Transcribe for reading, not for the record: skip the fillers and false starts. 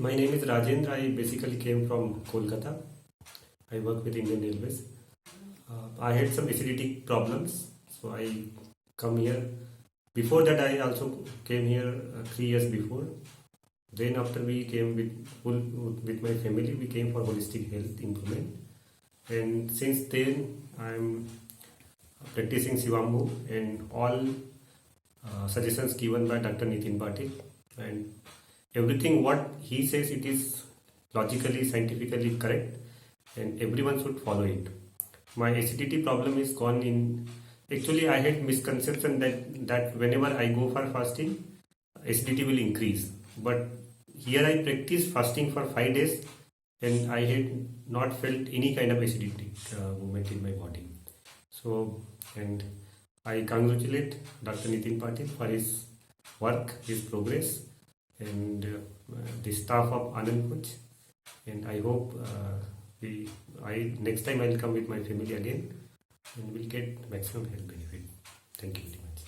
My name is Rajendra. I basically came from Kolkata. I work with Indian Railways. I had some acidity problems, so I come here. Before that, I also came here 3 years before. Then after we came with my family, we came for holistic health improvement. And since then, I'm practicing SHIVAMBU and all suggestions given by Dr. Nitin Patil. And everything what he says, it is logically, scientifically correct, and everyone should follow it. My acidity problem is gone in. Actually, I had misconception that whenever I go for fasting, acidity will increase. But here I practice fasting for 5 days, and I had not felt any kind of acidity movement in my body. So, and I congratulate Dr. Nitin Patil for his work, his progress, and the staff of Anandkunj. And I hope next time I'll come with my family again, and we'll get maximum health benefit. Thank you very much.